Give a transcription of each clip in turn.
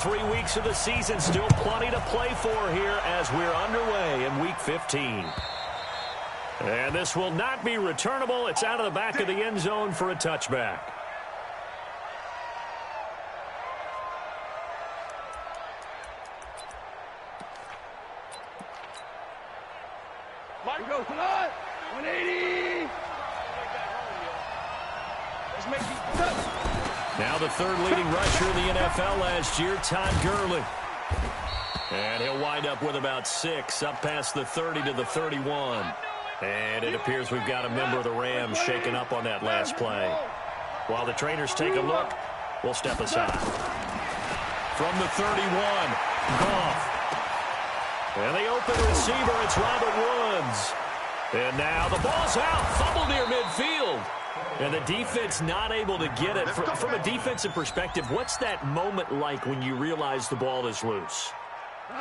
3 weeks of the season, still plenty to play for here as we're underway in Week 15. And this will not be returnable. It's out of the back of the end zone for a touchback. Marco, come on! 180! Now the third leading rusher in the NFL last year, Todd Gurley. And he'll wind up with about 6, up past the 30 to the 31. And it appears we've got a member of the Rams shaken up on that last play. While the trainers take a look, we'll step aside. From the 31, Goff. And the open receiver, it's Robert Woods. And now the ball's out, fumble near midfield. And the defense not able to get it. From a defensive perspective, what's that moment like when you realize the ball is loose?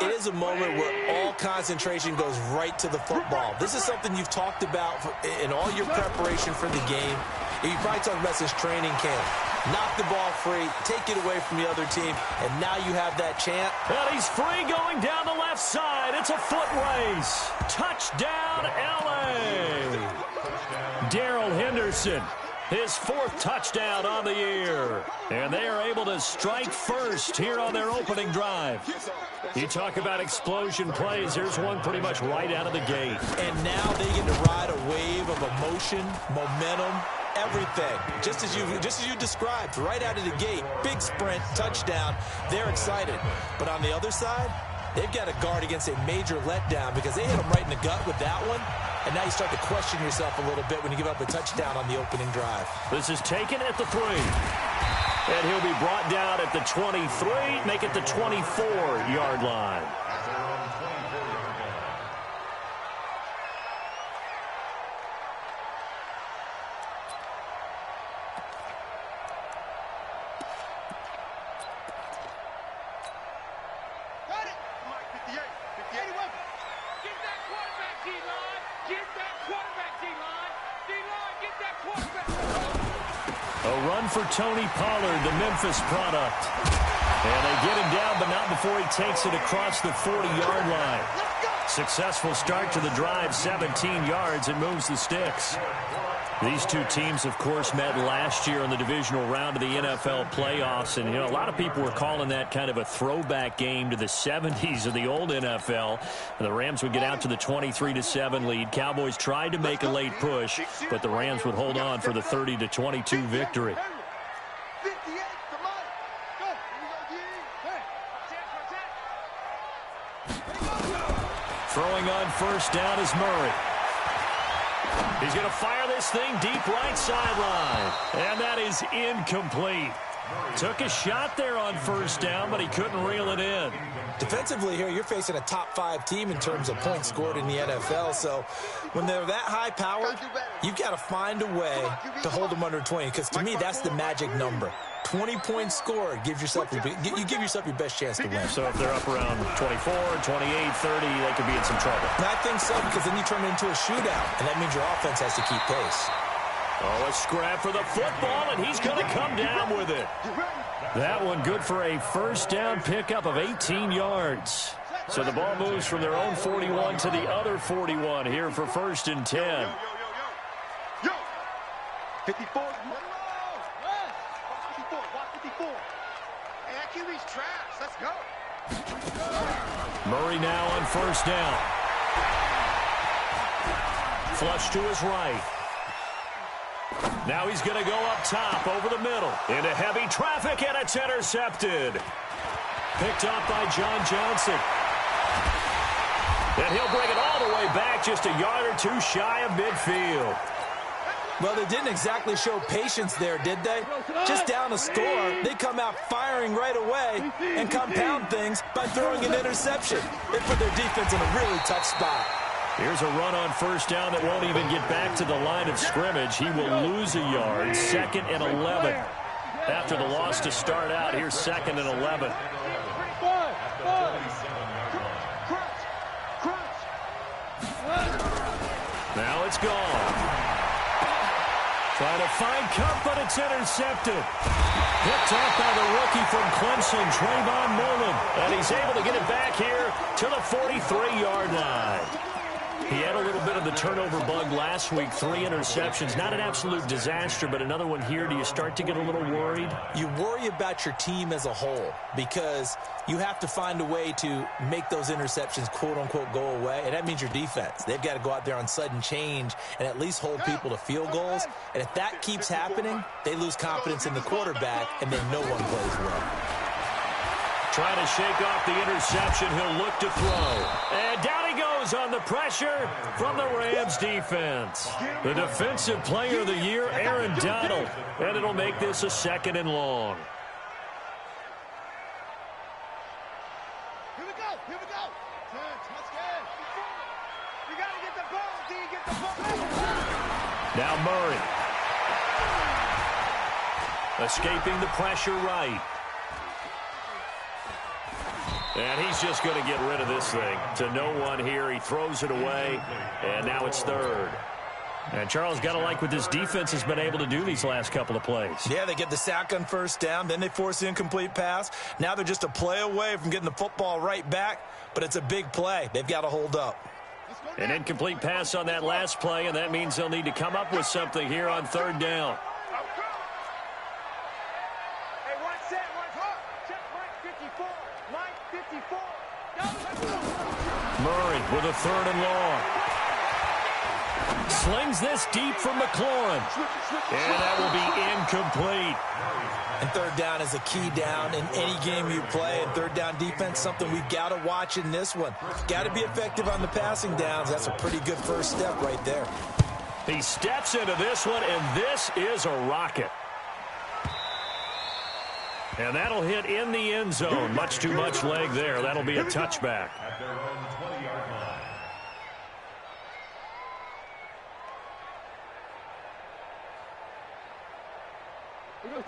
It is a moment where all concentration goes right to the football. This is something you've talked about in all your preparation for the game. You probably talked about this training camp. Knock the ball free, take it away from the other team, and now you have that chant. And he's free going down the left side. It's a foot race. Touchdown, L.A. Darrell Henderson, his 4th touchdown on the year. And they are able to strike first here on their opening drive. You talk about explosion plays. Here's one pretty much right out of the gate. And now they get to ride a wave of emotion, momentum, everything. Just as you described, right out of the gate. Big sprint, touchdown. They're excited. But on the other side, they've got to guard against a major letdown because they hit them right in the gut with that one. And now you start to question yourself a little bit when you give up a touchdown on the opening drive. This is taken at the 3. And he'll be brought down at the 23, make it the 24-yard line. For Tony Pollard, the Memphis product. And they get him down, but not before he takes it across the 40-yard line. Successful start to the drive, 17 yards. It moves the sticks. These two teams, of course, met last year in the divisional round of the NFL playoffs. And, a lot of people were calling that kind of a throwback game to the 70s of the old NFL. And the Rams would get out to the 23-7 lead. Cowboys tried to make a late push, but the Rams would hold on for the 30-22 victory. Throwing on first down is Murray. He's going to fire this thing deep right sideline. And that is incomplete. Took a shot there on first down, but he couldn't reel it in. Defensively here, you're facing a top 5 team in terms of points scored in the NFL. So when they're that high powered, you've got to find a way to hold them under 20. Because to me, that's the magic number. 20 points scored gives yourself you give yourself your best chance to win. So if they're up around 24, 28, 30, they could be in some trouble. And I think so, because then you turn it into a shootout, and that means your offense has to keep pace. Oh, a scrap for the football, and he's going to come down with it. That one good for a first down pickup of 18 yards. So the ball moves from their own 41 to the other 41 here for 1st and 10. 54. QB's trash. Let's go. Murray now on first down. Flush to his right. Now he's going to go up top over the middle. Into heavy traffic, and it's intercepted. Picked up by John Johnson. And he'll bring it all the way back, just a yard or two shy of midfield. Well, they didn't exactly show patience there, did they? Just down a score, they come out firing right away and compound things by throwing an interception. They put their defense in a really tough spot. Here's a run on first down that won't even get back to the line of scrimmage. He will lose a yard, 2nd and 11. After the loss to start out, here's 2nd and 11. Now it's gone. Trying to find Cup, but it's intercepted. Picked off by the rookie from Clemson, Trayvon Mullen. And he's able to get it back here to the 43-yard line. He had a little bit of the turnover bug last week, 3 interceptions. Not an absolute disaster, but another one here. Do you start to get a little worried? You worry about your team as a whole because you have to find a way to make those interceptions, quote-unquote, go away, and that means your defense. They've got to go out there on sudden change and at least hold people to field goals. And if that keeps happening, they lose confidence in the quarterback, and then no one plays well. Trying to shake off the interception. He'll look to throw. And down he goes on the pressure from the Rams defense. The defensive player of the year, Aaron Donald. And it'll make this a 2nd and long. Here we go. Here we go. Let's get. You got to get the ball. D, get the ball. Now Murray. Escaping the pressure right. And he's just going to get rid of this thing to no one here. He throws it away, and now it's 3rd. And Charles, got to like what this defense has been able to do these last couple of plays. Yeah, they get the sack on 1st down, then they force the incomplete pass. Now they're just a play away from getting the football right back, but it's a big play. They've got to hold up. An incomplete pass on that last play, and that means they'll need to come up with something here on 3rd down. Murray with a 3rd and long. Slings this deep from McLaurin. And that will be incomplete. And 3rd down is a key down in any game you play. And 3rd down defense, something we've got to watch in this one. Got to be effective on the passing downs. That's a pretty good first step right there. He steps into this one, and this is a rocket. And that'll hit in the end zone. Much too much leg there. That'll be a touchback.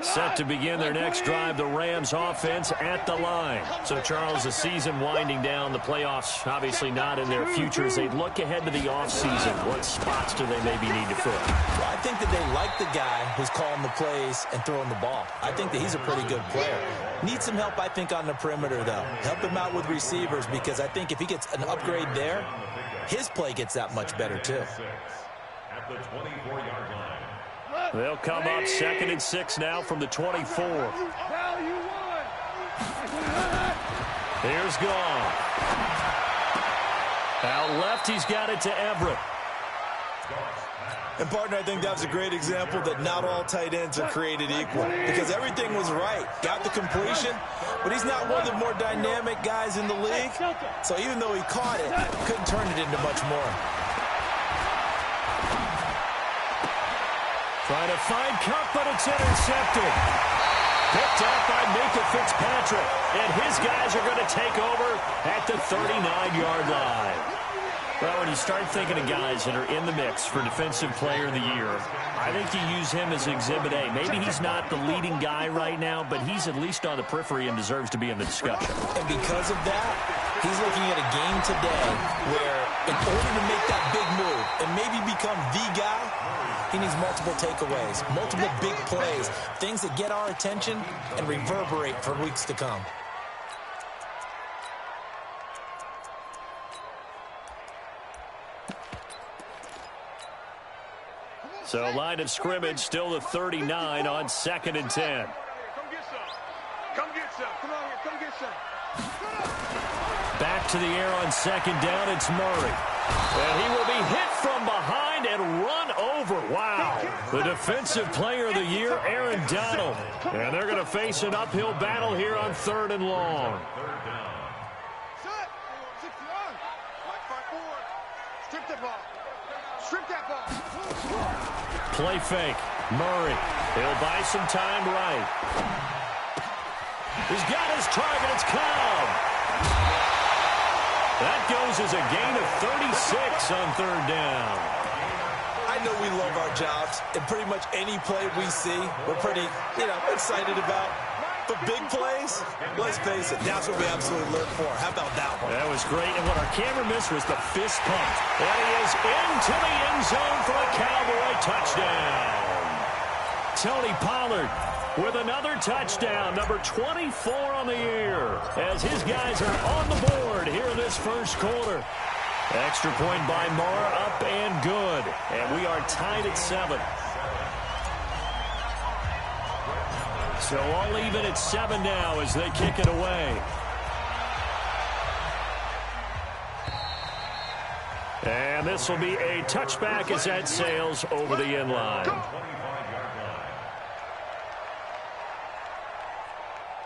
Set to begin their next drive, the Rams offense at the line. So, Charles, the season winding down, the playoffs obviously not in their future. As they look ahead to the offseason, what spots do they maybe need to fill? Well, I think that they like the guy who's calling the plays and throwing the ball. I think that he's a pretty good player. Needs some help, I think, on the perimeter, though. Help him out with receivers because I think if he gets an upgrade there, his play gets that much better, too. At the 24-yard line. They'll come up 2nd and 6 now from the 24. Here's Gone. Out left, he's got it to Everett. And, partner, I think that was a great example that not all tight ends are created equal because everything was right. Got the completion, but he's not one of the more dynamic guys in the league. So even though he caught it, couldn't turn it into much more. Trying to find Cup, but it's intercepted. Picked off by Minka Fitzpatrick. And his guys are going to take over at the 39-yard line. Well, when you start thinking of guys that are in the mix for Defensive Player of the Year, I think you use him as Exhibit A. Maybe he's not the leading guy right now, but he's at least on the periphery and deserves to be in the discussion. And because of that, he's looking at a game today where in order to make that big move and maybe become the guy, he needs multiple takeaways, multiple big plays, things that get our attention and reverberate for weeks to come. So line of scrimmage still the 39 on 2nd and 10. Come get some. Come get some. Come on here. Come get some. Back to the air on 2nd down. It's Murray. And he will be hit from behind and run over. Wow. The Defensive Player of the Year, Aaron Donald. And they're going to face an uphill battle here on 3rd and long. Strip the ball. Strip that ball. Play fake. Murray. He'll buy some time right. He's got his target. It's Cobb. That goes as a gain of 36 on 3rd down. I know we love our jobs, and pretty much any play we see, we're pretty, excited about. But big plays, let's face it, that's what we absolutely live for. How about that one? That was great, and what our camera missed was the fist pump. And he is into the end zone for a Cowboy touchdown. Tony Pollard with another touchdown, number 24 on the year, as his guys are on the board here in this first quarter. Extra point by Marr, up and good. And we are tied at 7. So all even at 7 now as they kick it away. And this will be a touchback as that sails over the end line.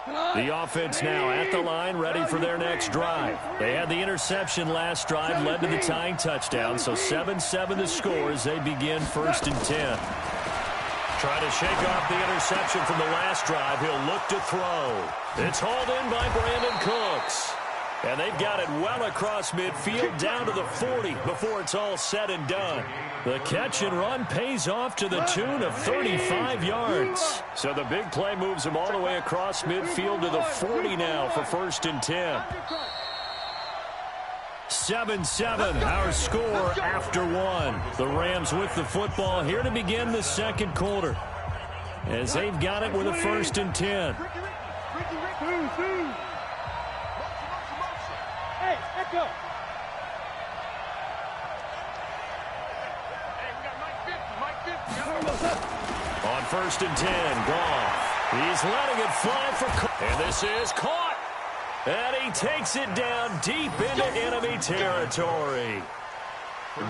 The offense now at the line, ready for their next drive. They had the interception last drive, led to the tying touchdown, so 7-7 the score as they begin 1st and 10. Trying to shake off the interception from the last drive. He'll look to throw. It's hauled in by Brandon Cooks. And they've got it well across midfield down to the 40 before it's all said and done. The catch and run pays off to the tune of 35 yards. So the big play moves him all the way across midfield to the 40 now for 1st and 10. 7-7, our score after 1. The Rams with the football here to begin the second quarter, as they've got it with a 1st and 10. Hey, let's go. On 1st and 10, Goff. He's letting it fly for Cook. And this is caught. And he takes it down deep into enemy territory.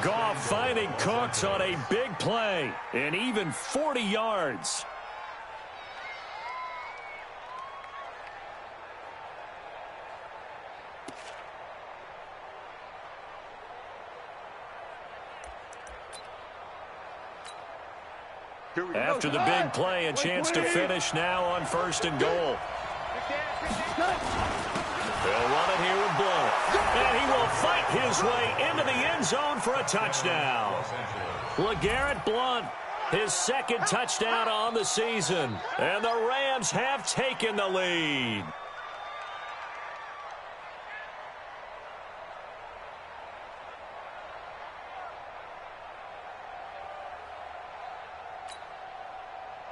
Goff finding Cooks on a big play. And even 40 yards. After the big play, a chance to finish now on 1st and goal. He'll run it here with Blount. And he will fight his way into the end zone for a touchdown. LeGarrette Blount, his 2nd touchdown on the season. And the Rams have taken the lead.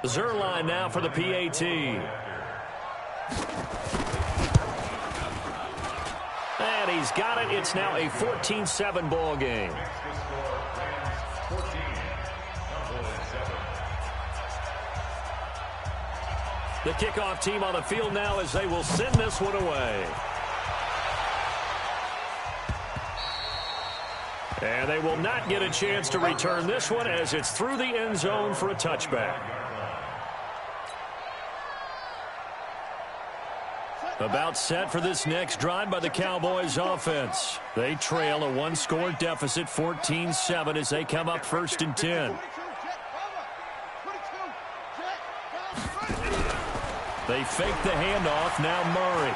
Zerline now for the PAT. And he's got it. It's now a 14-7 ball game. The kickoff team on the field now as they will send this one away. And they will not get a chance to return this one as it's through the end zone for a touchback. About set for this next drive by the Cowboys offense. They trail a 1-score deficit, 14-7, as they come up 1st and 10. They fake the handoff. Now Murray.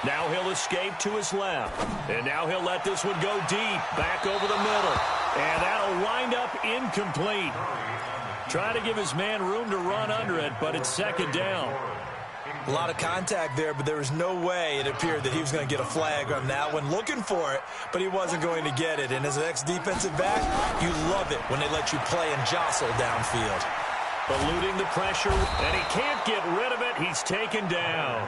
Now he'll escape to his left. And now he'll let this one go deep, back over the middle. And that'll wind up incomplete. Try to give his man room to run under it, but it's 2nd down. A lot of contact there, but there was no way it appeared that he was going to get a flag on that one. Looking for it, but he wasn't going to get it. And as an ex-defensive back, you love it when they let you play and jostle downfield. Eluding the pressure, and he can't get rid of it. He's taken down.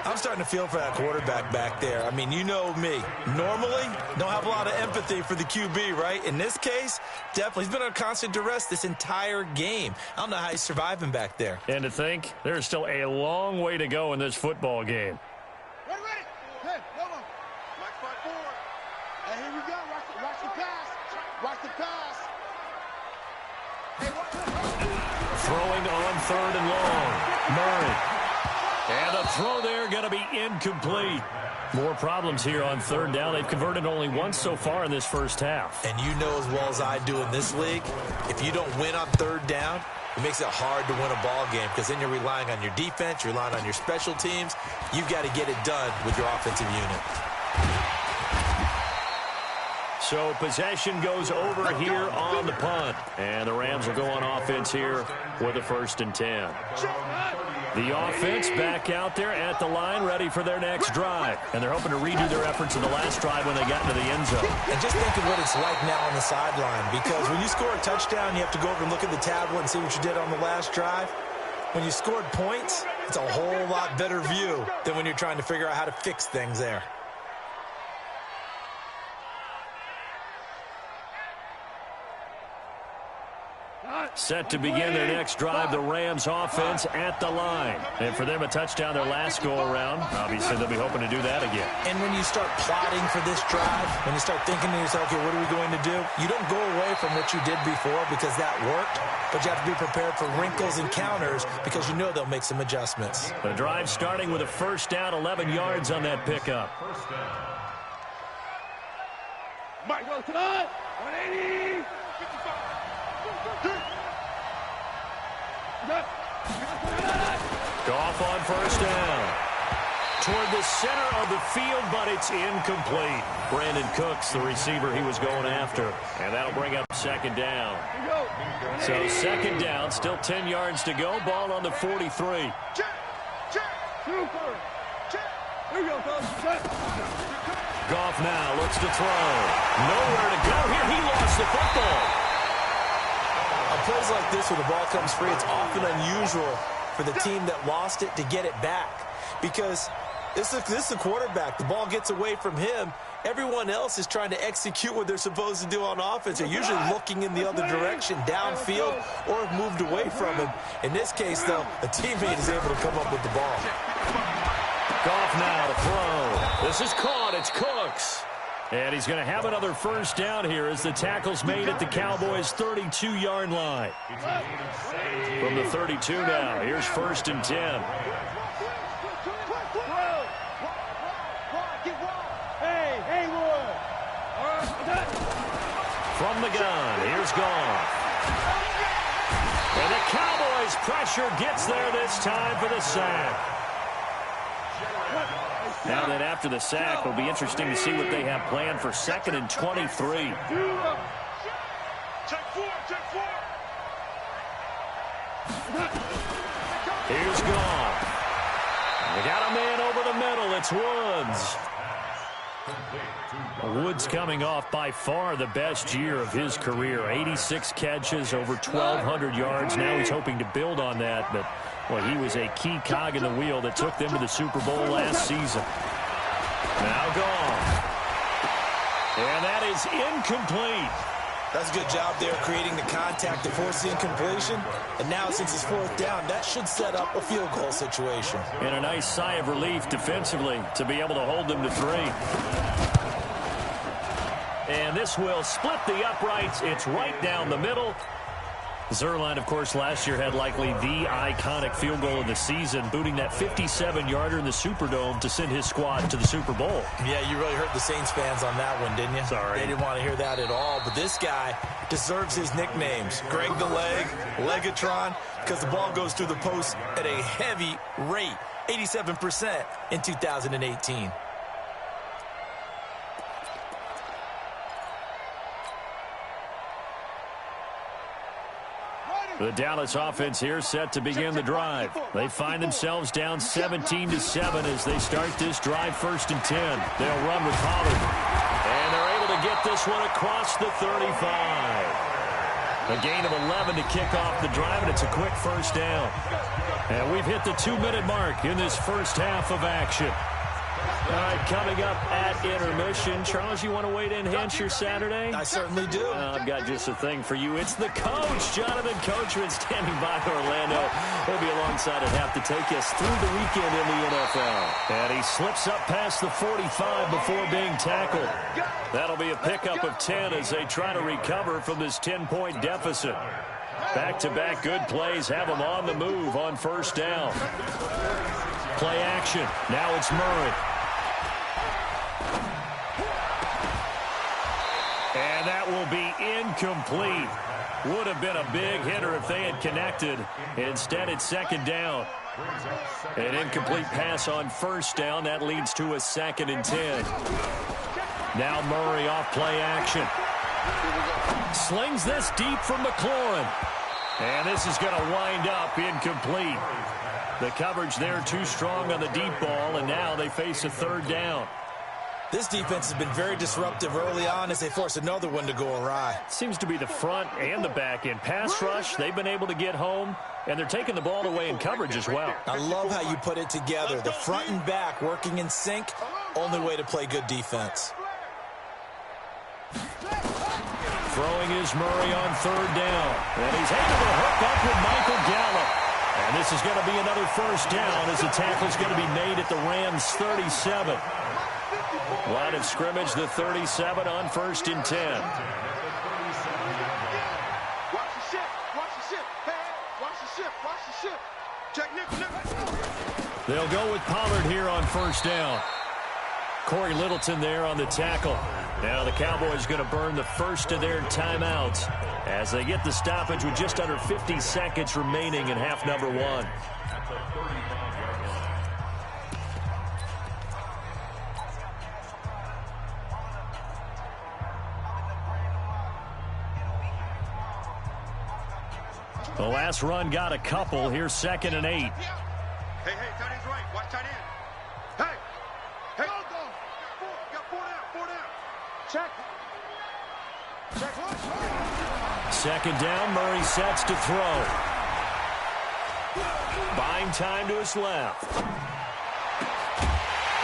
I'm starting to feel for that quarterback back there. I mean, you know me. Normally, don't have a lot of empathy for the QB, right? In this case, definitely. He's been on constant duress this entire game. I don't know how he's surviving back there. And to think, there's still a long way to go in this football game. Ready. Hey, hold on. Watch my forward. Hey, here we go. Watch the pass. Watch the pass. Hey, Throwing on 3rd and long. Murray. And the throw there going to be incomplete. More problems here on 3rd down. They've converted only once so far in this first half. And you know as well as I do in this league, if you don't win on 3rd down, it makes it hard to win a ball game because then you're relying on your defense, you're relying on your special teams. You've got to get it done with your offensive unit. So possession goes over here on the punt. And the Rams will go on offense here with a 1st and 10. The offense back out there at the line, ready for their next drive. And they're hoping to redo their efforts in the last drive when they got into the end zone. And just think of what it's like now on the sideline, because when you score a touchdown, you have to go over and look at the tablet and see what you did on the last drive. When you scored points, it's a whole lot better view than when you're trying to figure out how to fix things there. Set to begin their next drive, the Rams offense at the line. And for them, a touchdown their last go-around. Obviously, they'll be hoping to do that again. And when you start plotting for this drive, when you start thinking to yourself, okay, what are we going to do? You don't go away from what you did before because that worked, but you have to be prepared for wrinkles and counters because you know they'll make some adjustments. The drive starting with a first down, 11 yards on that pickup. Mike, go tonight. 180. 55. Goff on first down. Toward the center of the field, but it's incomplete. Brandon Cooks, the receiver he was going after. And that'll bring up second down. So second down, still 10 yards to go. Ball on the 43. Check. Super. Check. Here we go, coach. Goff now looks to throw. Nowhere to go here. He lost the football. On plays like this where the ball comes free, it's often unusual for the team that lost it to get it back. Because this is a quarterback. The ball gets away from him. Everyone else is trying to execute what they're supposed to do on offense. They're usually looking in the other direction, downfield, or have moved away from him. In this case, though, a teammate is able to come up with the ball. Goff now to throw. This is caught. It's Cooks. And he's going to have another first down here as the tackle's made at the Cowboys' 32-yard line. From the 32 now, here's first and 10. From the gun, here's Goff. And the Cowboys' pressure gets there this time for the sack. Now that after the sack, it'll be interesting to see what they have planned for second and 23. Here's Goff. They got a man over the middle. It's Woods. Woods coming off by far the best year of his career. 86 catches, over 1,200 yards. Now he's hoping to build on that, but well, he was a key cog in the wheel that took them to the Super Bowl last season. Now Goff. And that is incomplete. That's a good job there creating the contact to force the incompletion. And now since it's fourth down, that should set up a field goal situation. And a nice sigh of relief defensively to be able to hold them to 3. And this will split the uprights. It's right down the middle. Zuerlein, of course, last year had likely the iconic field goal of the season, booting that 57-yarder in the Superdome to send his squad to the Super Bowl. Yeah, you really hurt the Saints fans on that one, didn't you? Sorry. They didn't want to hear that at all. But this guy deserves his nicknames. Greg the Leg, Legatron, because the ball goes through the post at a heavy rate, 87% in 2018. The Dallas offense here set to begin the drive. They find themselves down 17-7 as they start this drive first and 10. They'll run with Pollard. And they're able to get this one across the 35. A gain of 11 to kick off the drive, and it's a quick first down. And we've hit the 2-minute mark in this first half of action. All right, coming up at intermission. Charles, you want to wait to enhance your Saturday? I certainly do. I've got just a thing for you. It's the coach, Jonathan Coachman, standing by Orlando. He'll be alongside at half to take us through the weekend in the NFL. And he slips up past the 45 before being tackled. That'll be a pickup of 10 as they try to recover from this 10-point deficit. Back-to-back good plays have them on the move on first down. Play action. Now it's Murray. And that will be incomplete. Would have been a big hitter if they had connected. Instead, it's second down. An incomplete pass on first down. That leads to a second and 10. Now Murray off play action. Slings this deep from McLaurin. And this is going to wind up incomplete. The coverage there too strong on the deep ball, and now they face a third down. This defense has been very disruptive early on as they force another one to go awry. Seems to be the front and the back end. Pass rush, they've been able to get home, and they're taking the ball away in coverage as well. I love how you put it together. The front and back working in sync, only way to play good defense. Throwing is Murray on third down. And he's able to hook up with Michael Gallup. And this is going to be another first down as the tackle's going to be made at the Rams 37. Line of scrimmage, the 37 on 1st and 10. Watch the ship. Watch the ship. Hey, watch the ship. Watch the ship. Check Nick. They'll go with Pollard here on first down. Corey Littleton there on the tackle. Now the Cowboys going to burn the first of their timeouts as they get the stoppage with just under 50 seconds remaining in half number 1. The last run got a couple. Here's 2nd and 8. Hey, tight end's right. Watch tight end. Hey, go. Got 4 down. Check. Second down, Murray sets to throw. Buying time to his left.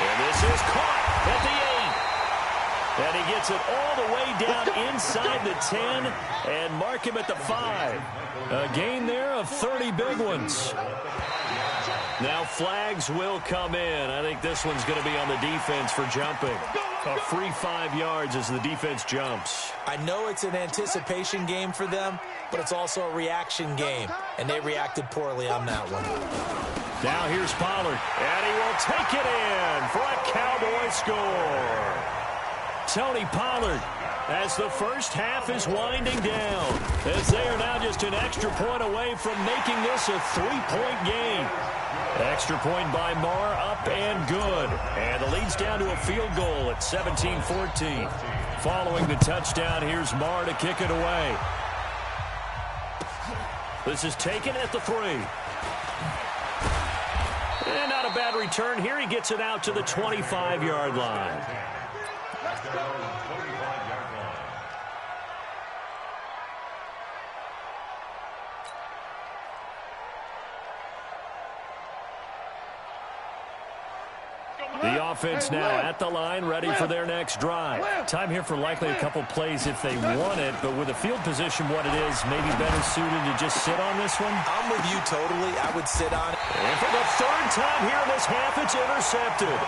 And this is caught at the 8. And he gets it all the way down inside the 10 and mark him at the 5. A gain there of 30 big ones. Now flags will come in. I think this one's going to be on the defense for jumping. A free 5 yards as the defense jumps. I know it's an anticipation game for them, but it's also a reaction game, and they reacted poorly on that one. Now here's Pollard, and he will take it in for a Cowboy score. Tony Pollard, as the first half is winding down, as they are now just an extra point away from making this a 3-point game. Extra point by Marr, up and good. And the lead's down to a field goal at 17-14. Following the touchdown, here's Marr to kick it away. This is taken at the 3. And not a bad return here. He gets it out to the 25-yard line. The offense now at the line, ready for their next drive. Time here for likely a couple plays if they want it, but with the field position what it is, maybe better suited to just sit on this one? I'm with you totally. I would sit on it. And for the 3rd time here in this half, it's intercepted.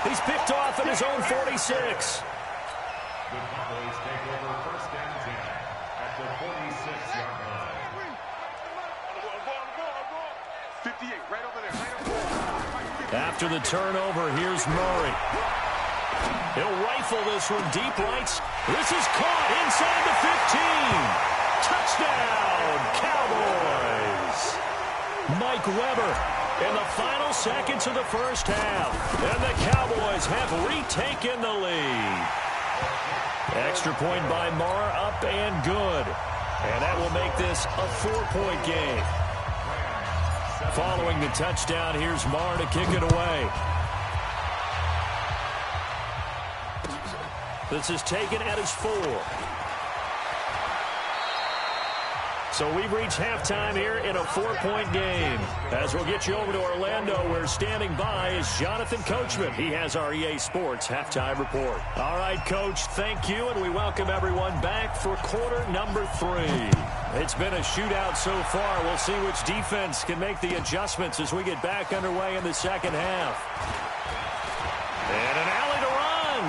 He's picked off at his own 46. The Cowboys take over 1st and 10 at the 46-yard line. 58, right over there. After the turnover, here's Murray. He'll rifle this one deep right. This is caught inside the 15. Touchdown, Cowboys. Mike Weber in the final seconds of the first half. And the Cowboys have retaken the lead. Extra point by Marr, up and good. And that will make this a 4-point game. Following the touchdown, here's Marr to kick it away. This is taken at his 4. So we've reached halftime here in a 4-point game. As we'll get you over to Orlando, where standing by is Jonathan Coachman. He has our EA Sports halftime report. All right, Coach, thank you, and we welcome everyone back for quarter number 3. It's been a shootout so far. We'll see which defense can make the adjustments as we get back underway in the second half. And an alley to run.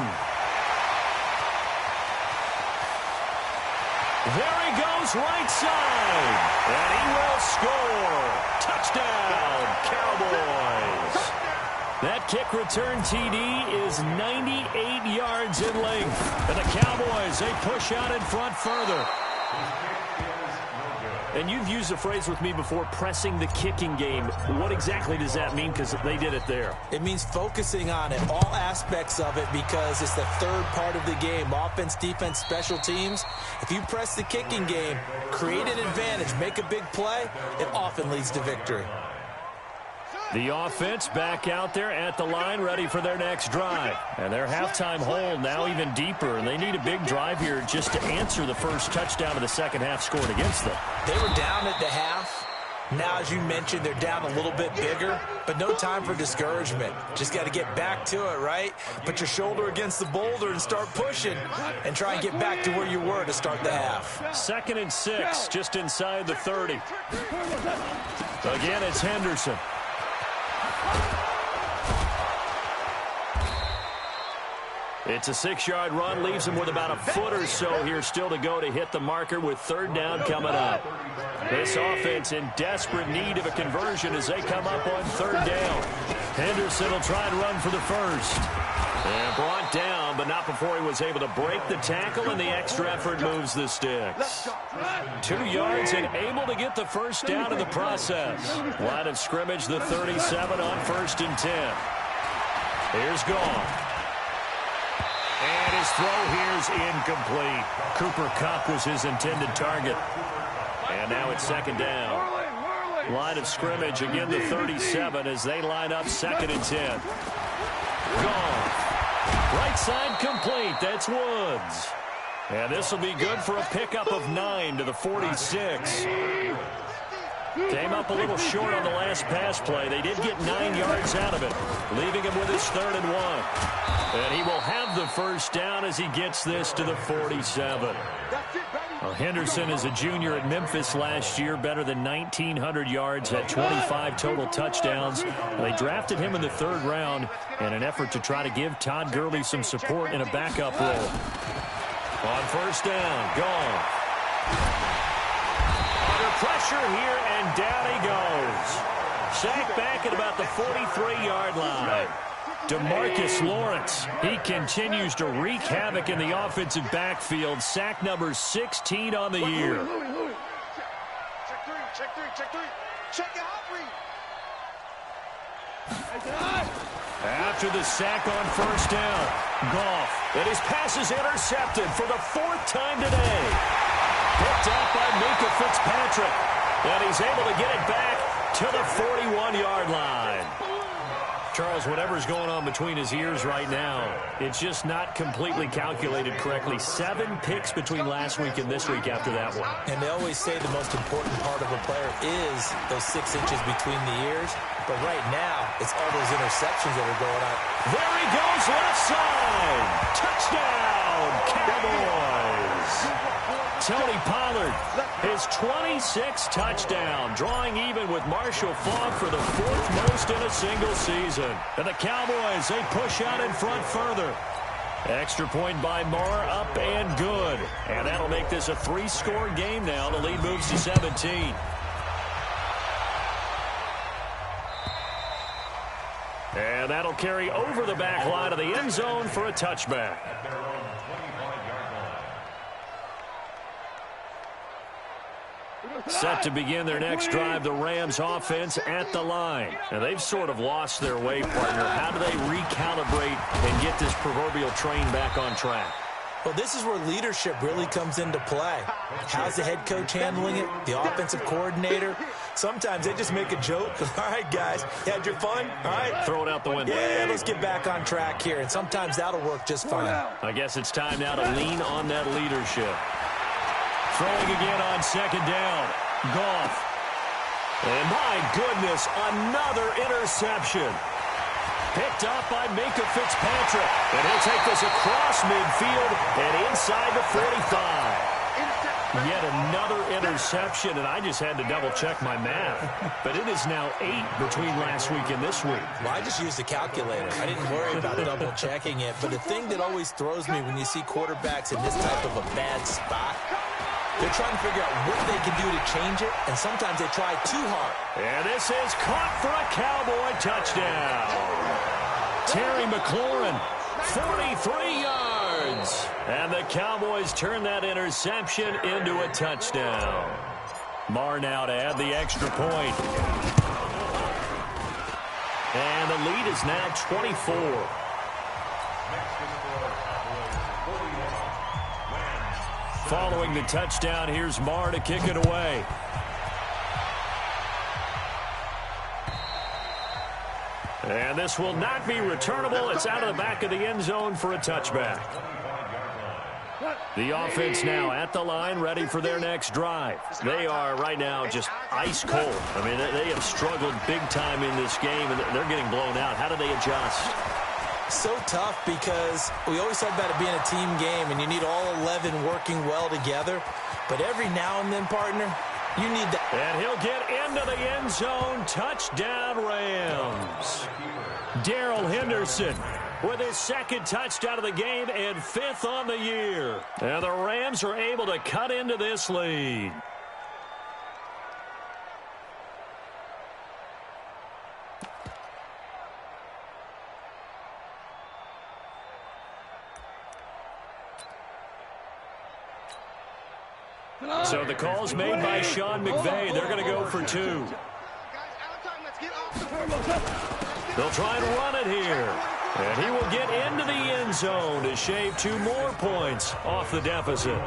There he goes, right side. And he will score. Touchdown, Cowboys. That kick return TD is 98 yards in length. And the Cowboys, they push out in front further. And you've used the phrase with me before, pressing the kicking game. What exactly does that mean? Because they did it there. It means focusing on it, all aspects of it, because it's the 3rd part of the game. Offense, defense, special teams. If you press the kicking game, create an advantage, make a big play, it often leads to victory. The offense back out there at the line, ready for their next drive. And their halftime hold now even deeper, and they need a big drive here just to answer the first touchdown of the second half scored against them. They were down at the half. Now, as you mentioned, they're down a little bit bigger, but no time for discouragement. Just got to get back to it, right? Put your shoulder against the boulder and start pushing and try and get back to where you were to start the half. 2nd and 6, just inside the 30. Again, it's Henderson. It's a 6-yard run, leaves him with about a foot or so here still to go to hit the marker with 3rd down coming up. This offense in desperate need of a conversion as they come up on 3rd down. Henderson will try and run for the first. And brought down, but not before he was able to break the tackle, and the extra effort moves the sticks. 2 yards and able to get the first down in the process. Line of scrimmage, the 37 on 1st and 10. Here's Goff. And his throw here's incomplete. Cooper Kupp was his intended target. And now it's 2nd down. Line of scrimmage, again the 37 as they line up 2nd and 10. Goff. Right side complete. That's Woods. And this will be good for a pickup of 9 to the 46. Came up a little short on the last pass play. They did get 9 yards out of it, leaving him with his 3rd and 1. And he will have the first down as he gets this to the 47. Well, Henderson is a junior at Memphis last year, better than 1,900 yards, had 25 total touchdowns. They drafted him in the 3rd round in an effort to try to give Todd Gurley some support in a backup role. On 1st down, Goff. Under pressure here, and down he goes. Sacked back at about the 43-yard line. DeMarcus Lawrence, he continues to wreak havoc in the offensive backfield. Sack number 16 on the year. Check three. Check it out, read. After the sack on 1st down, Goff, and his pass is intercepted for the 4th time today. Picked up by Minka Fitzpatrick, and he's able to get it back to the 41-yard line. Charles, whatever's going on between his ears right now, it's just not completely calculated correctly. 7 picks between last week and this week after that one. And they always say the most important part of a player is those 6 inches between the ears. But right now, it's all those interceptions that are going on. There he goes, left side. Touchdown, Cowboys. Tony Pollard, his 26th touchdown, drawing even with Marshall Faulk for the 4th most in a single season. And the Cowboys, they push out in front further. Extra point by Marr, up and good. And that'll make this a 3-score game now. The lead moves to 17. And that'll carry over the back line of the end zone for a touchback. Set to begin their next drive, the Rams offense at the line. And they've sort of lost their way, partner. How do they recalibrate and get this proverbial train back on track? Well, this is where leadership really comes into play. How's the head coach handling it? The offensive coordinator? Sometimes they just make a joke. All right, guys, you had your fun? All right. Throw it out the window. Yeah, let's get back on track here. And sometimes that'll work just fine. I guess it's time now to lean on that leadership. Throwing again on 2nd down. Goff. And my goodness, another interception. Picked up by Minka Fitzpatrick. And he'll take this across midfield and inside the 45. Yet another interception, and I just had to double-check my math. But it is now 8 between last week and this week. Well, I just used a calculator. I didn't worry about double-checking it. But the thing that always throws me when you see quarterbacks in this type of a bad spot, they're trying to figure out what they can do to change it, and sometimes they try too hard. And this is caught for a Cowboy touchdown. Terry McLaurin, 43 yards. And the Cowboys turn that interception into a touchdown. Marr now to add the extra point. And the lead is now 24. Following the touchdown, here's Marr to kick it away. And this will not be returnable. It's out of the back of the end zone for a touchback. The offense now at the line, ready for their next drive. They are right now just ice cold. I mean, they have struggled big time in this game, and they're getting blown out. How do they adjust? So tough because we always talk about it being a team game, and you need all 11 working well together. But every now and then, partner, you need that. And he'll get into the end zone. Touchdown, Rams. Darrell Henderson with his second touchdown of the game and 5th on the year. And the Rams are able to cut into this lead. So the call's made by Sean McVay. They're going to go for 2. They'll try and run it here. And he will get into the end zone to shave 2 more points off the deficit.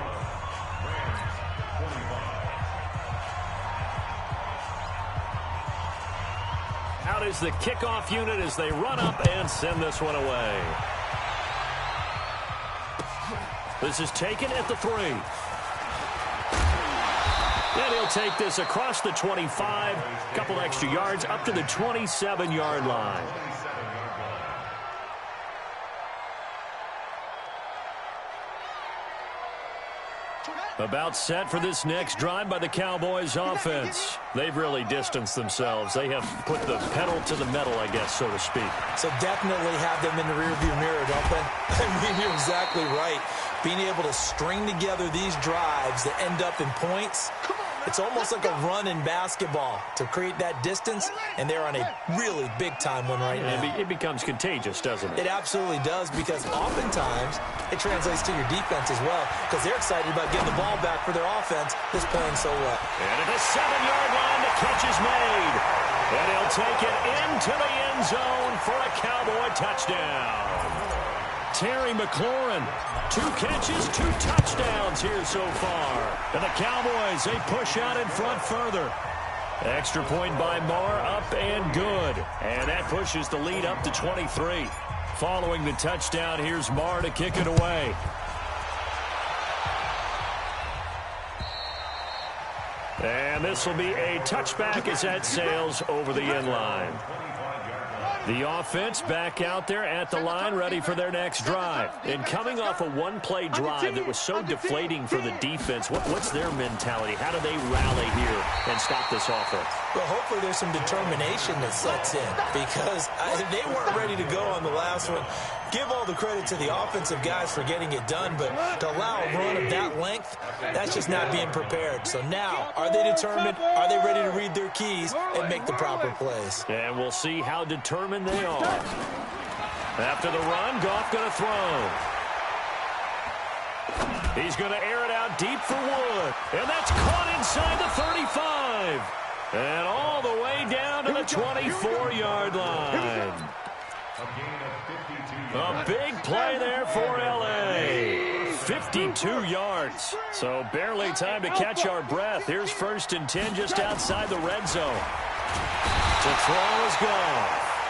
Out is the kickoff unit as they run up and send this one away. This is taken at the 3. And he'll take this across the 25, a couple extra yards up to the 27-yard line. About set for this next drive by the Cowboys offense. They've really distanced themselves. They have put the pedal to the metal, I guess, so to speak. So definitely have them in the rearview mirror, don't they? I mean, you're exactly right. Being able to string together these drives that end up in points, it's almost like a run in basketball to create that distance, and they're on a really big-time one right now. It becomes contagious, doesn't it? It absolutely does, because oftentimes it translates to your defense as well, because they're excited about getting the ball back for their offense that's playing so well. And at the 7-yard line, the catch is made. And he'll take it into the end zone for a Cowboy touchdown. Terry McLaurin, 2 catches, 2 touchdowns here so far. And the Cowboys, they push out in front further. Extra point by Marr, up and good. And that pushes the lead up to 23. Following the touchdown, here's Marr to kick it away. And this will be a touchback as that sails over the end line. The offense back out there at the line, ready for their next drive. And coming off a one-play drive that was so deflating for the defense, what's their mentality? How do they rally here and stop this offense? Well, hopefully there's some determination that sets in, because they weren't ready to go on the last one. Give all the credit to the offensive guys for getting it done, but to allow a run of that length, that's just not being prepared. So now, are they determined? Are they ready to read their keys and make the proper plays? And we'll see how determined they are. After the run, Goff going to throw. He's going to air it out deep for Wood. And that's caught inside the 35. And all the way down to the 24-yard line. A big play there for L.A. 52 yards. So barely time to catch our breath. Here's 1st and 10 just outside the red zone. To throw is gone.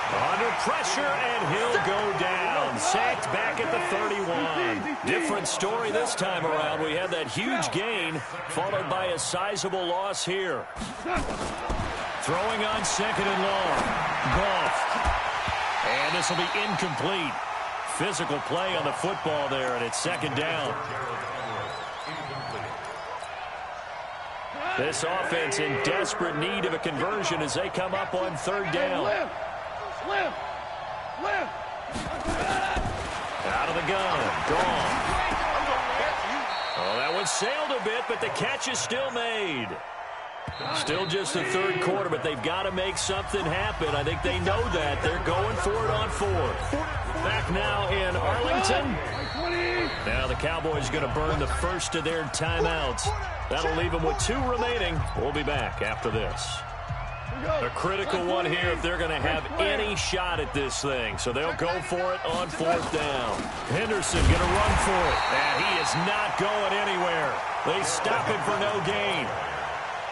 Under pressure, and he'll go down. Sacked back at the 31. Different story this time around. We had that huge gain, followed by a sizable loss here. Throwing on 2nd and long. Goff. And this will be incomplete. Physical play on the football there, and it's 2nd down. This offense in desperate need of a conversion as they come up on 3rd down. Out of the gun. Gone. Oh, that one sailed a bit, but the catch is still made. Still just the 3rd quarter, but they've got to make something happen. I think they know that. They're going for it on 4th. Back now in Arlington. Now the Cowboys going to burn the first of their timeouts. That'll leave them with 2 remaining. We'll be back after this. A critical one here if they're going to have any shot at this thing. So they'll go for it on 4th down. Henderson going to run for it. And he is not going anywhere. They stop him for no gain.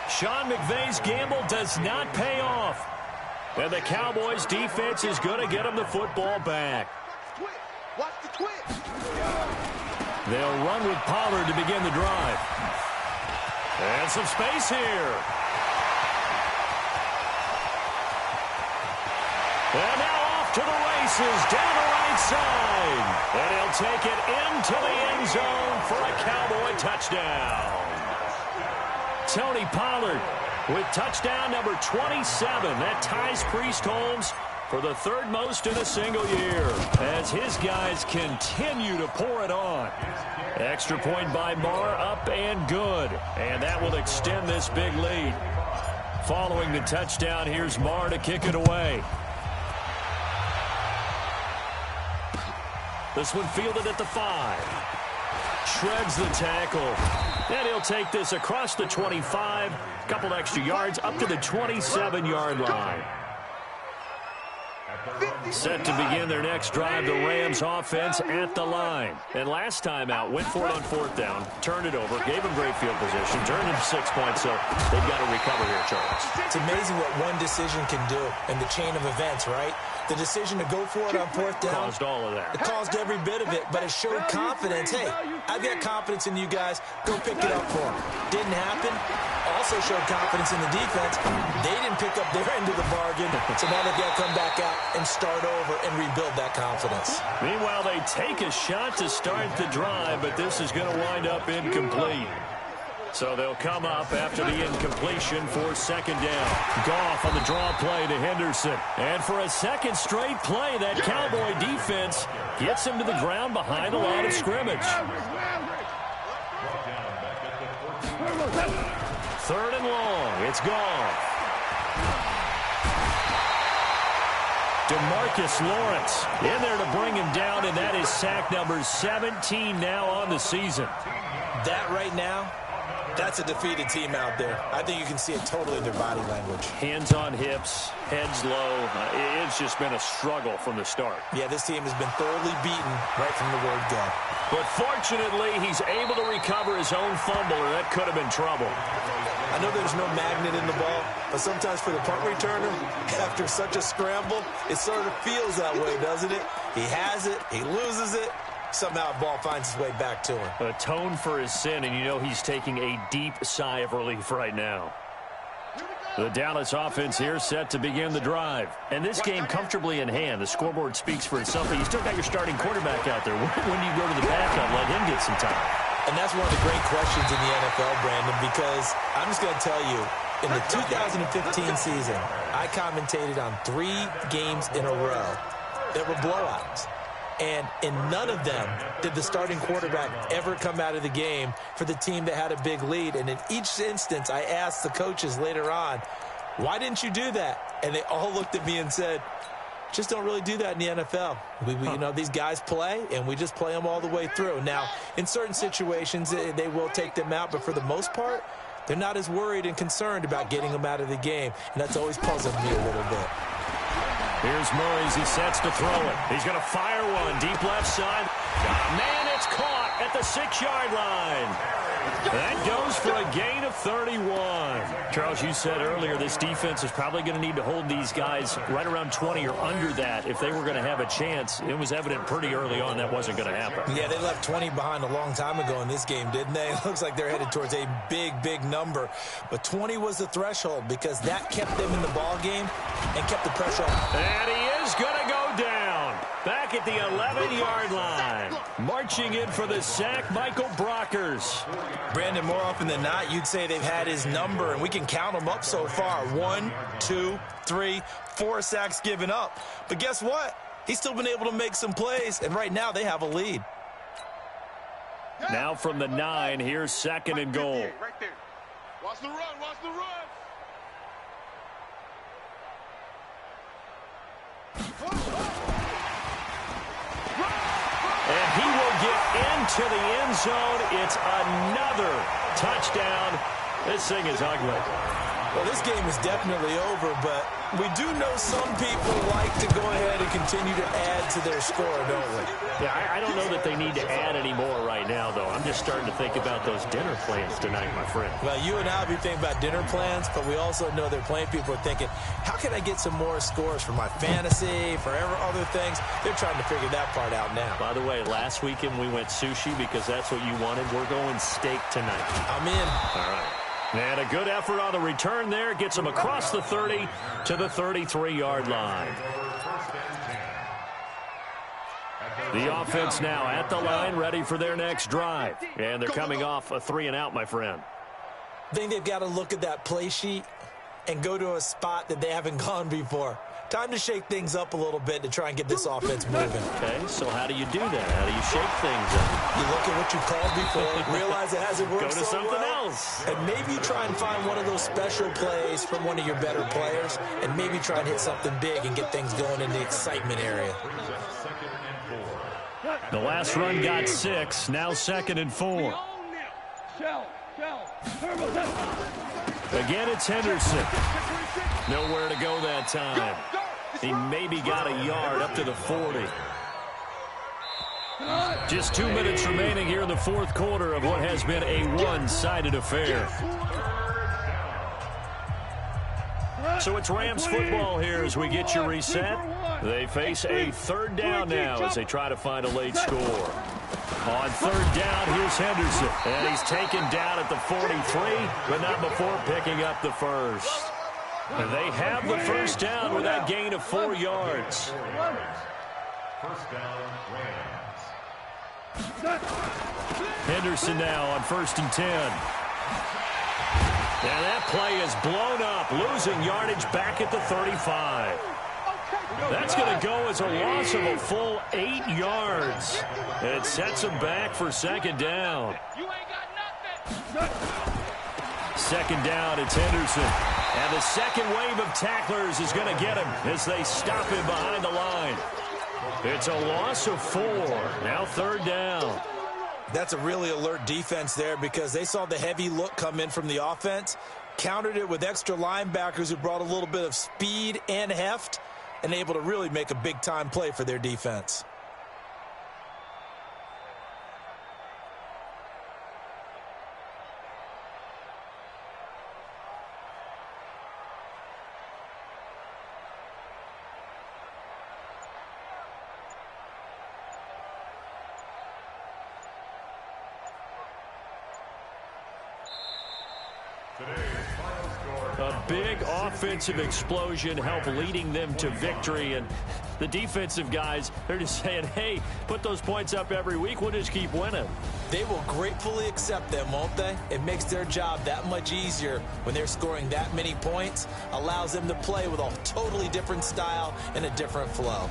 Sean McVay's gamble does not pay off. And the Cowboys defense is going to get them the football back. Watch the twitch. They'll run with Pollard to begin the drive. And some space here. And now off to the races, down the right side. And he'll take it into the end zone for a Cowboy touchdown. Tony Pollard with touchdown number 27. That ties Priest Holmes for the third most in a single year as his guys continue to pour it on. Extra point by Marr, up and good. And that will extend this big lead. Following the touchdown, here's Marr to kick it away. This one fielded at the 5. Shreds the tackle. And he'll take this across the 25. A couple extra yards up to the 27-yard line. Set to begin their next drive, the Rams offense at the line. And last time out, went for it on 4th down, turned it over, gave them great field position, turned them 6 points, so they've got to recover here, Charles. It's amazing what one decision can do in the chain of events, right? The decision to go for it on 4th down caused all of that. It caused every bit of it, but it showed confidence. Hey, I've got confidence in you guys. Go pick it up for them. Didn't happen. Also showed confidence in the defense. They didn't pick up their end of the bargain, so now they've got to come back out and start over and rebuild that confidence. Meanwhile, they take a shot to start the drive, but this is going to wind up incomplete. So they'll come up after the incompletion for 2nd down. Goff on the draw play to Henderson. And for a second straight play, that Cowboy defense gets him to the ground behind the line of scrimmage. 3rd and long. It's Goff. DeMarcus Lawrence in there to bring him down, and that is sack number 17 now on the season. That right now, that's a defeated team out there. I think you can see it totally in their body language. Hands on hips, heads low. It's just been a struggle from the start. Yeah, this team has been thoroughly beaten right from the word go. But fortunately, he's able to recover his own fumble, or that could have been trouble. I know there's no magnet in the ball, but sometimes for the punt returner, after such a scramble, it sort of feels that way, doesn't it? He has it, he loses it. Somehow the ball finds its way back to him. Atone for his sin, and you know he's taking a deep sigh of relief right now. The Dallas offense here set to begin the drive. And this game comfortably in hand. The scoreboard speaks for itself, but you still got your starting quarterback out there. When do you go to the backup, let him get some time? And that's one of the great questions in the NFL, Brandon, because I'm just going to tell you, in the 2015 season, I commentated on 3 games in a row that were blowouts. And in none of them did the starting quarterback ever come out of the game for the team that had a big lead. And in each instance, I asked the coaches later on, why didn't you do that? And they all looked at me and said, just don't really do that in the NFL. You know, these guys play, and we just play them all the way through. Now, in certain situations, they will take them out, but for the most part, they're not as worried and concerned about getting them out of the game. And that's always puzzled me a little bit. Here's Murray as he sets to throw it. He's going to fire one deep left side. Man, it's caught at the 6-yard line. That goes for a gain of 31. Charles, you said earlier this defense is probably going to need to hold these guys right around 20 or under that if they were going to have a chance. It was evident pretty early on that wasn't going to happen. Yeah, they left 20 behind a long time ago in this game, didn't they? It looks like they're headed towards a big, big number. But 20 was the threshold because that kept them in the ball game and kept the pressure on. And he is going to go down. Back at the 11-yard line. Marching in for the sack, Michael Brockers. Brandon, more often than not, you'd say they've had his number, and we can count them up so far. 1, 2, 3, 4 sacks given up. But guess what? He's still been able to make some plays, and right now they have a lead. Now from the 9, here's 2nd and goal. Right there. Watch the run, watch the run. And he will get into the end zone. It's another touchdown. This thing is ugly. Well, this game is definitely over, but we do know some people like to go ahead and continue to add to their score, don't we? Yeah, I don't know that they need to add any more right now, though. I'm just starting to think about those dinner plans tonight, my friend. Well, you and I will be thinking about dinner plans, but we also know their playing people are thinking, how can I get some more scores for my fantasy, for other things? They're trying to figure that part out now. By the way, last weekend we went sushi because that's what you wanted. We're going steak tonight. I'm in. All right. And a good effort on the return there. Gets them across the 30 to the 33-yard line. The offense now at the line, ready for their next drive. And they're coming off a 3-and-out, my friend. I think they've got to look at that play sheet and go to a spot that they haven't gone before. Time to shake things up a little bit to try and get this offense moving. Okay, so how do you do that? How do you shake things up? You look at what you called before, realize it hasn't worked Go to so something well, else. and maybe you try and find one of those special plays from one of your better players, and maybe try and hit something big and get things going in the excitement area. The last run got 6, now 2nd and 4. Again, it's Henderson. Nowhere to go that time. He maybe got a yard up to the 40. Just 2 minutes remaining here in the fourth quarter of what has been a one-sided affair. So it's Rams football here as we get you reset. They face a 3rd down now as they try to find a late score. On 3rd down, here's Henderson. And he's taken down at the 43, but not before picking up the first. And they have the first down with that gain of 4 yards. First down, Rams. Henderson now on 1st and 10. And that play is blown up, losing yardage back at the 35. That's going to go as a loss of a full 8 yards. And it sets him back for 2nd down. 2nd down, it's Henderson. And the second wave of tacklers is going to get him as they stop him behind the line. It's a loss of 4. Now 3rd down. That's a really alert defense there because they saw the heavy look come in from the offense, countered it with extra linebackers who brought a little bit of speed and heft, and able to really make a big-time play for their defense. A big offensive explosion helped leading them to victory. And the defensive guys, they're just saying, hey, put those points up every week. We'll just keep winning. They will gratefully accept them, won't they? It makes their job that much easier when they're scoring that many points. Allows them to play with a totally different style and a different flow.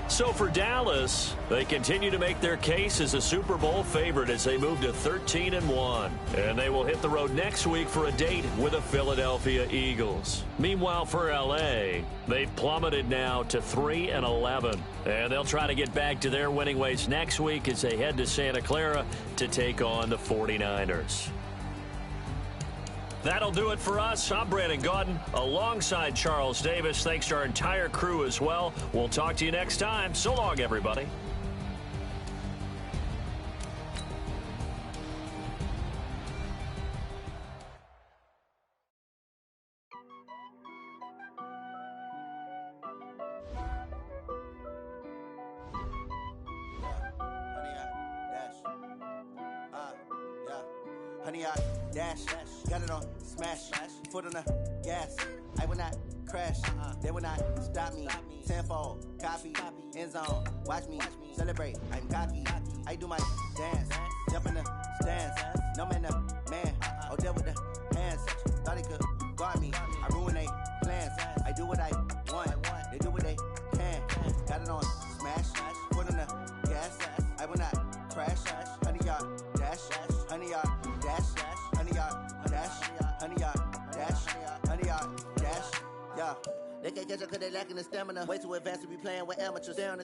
So for Dallas, they continue to make their case as a Super Bowl favorite as they move to 13-1. And they will hit the road next week for a date with the Philadelphia Eagles. Meanwhile, for L.A., they've plummeted now to 3-11. And they'll try to get back to their winning ways next week as they head to Santa Clara to take on the 49ers. That'll do it for us. I'm Brandon Gaudin alongside Charles Davis. Thanks to our entire crew as well. We'll talk to you next time. So long, everybody. Honey, I dash, got it on smash, foot on the gas. I will not crash, they will not stop me. Tenfold, copy, end zone, watch me celebrate. I'm cocky, I do my dance, jump in the stands. No man, man, oh there with the hands. Thought he could guard me, I ruin they plans. I do what I want, they do what they can. Got it on smash, foot on the gas. I will not crash, honey, y'all dash, honey, y'all dash, honey, y'all dash, honey, y'all dash, honey, y'all dash, yeah. They can't catch up cause they lacking the stamina. Way too advanced to be playing with amateurs. Down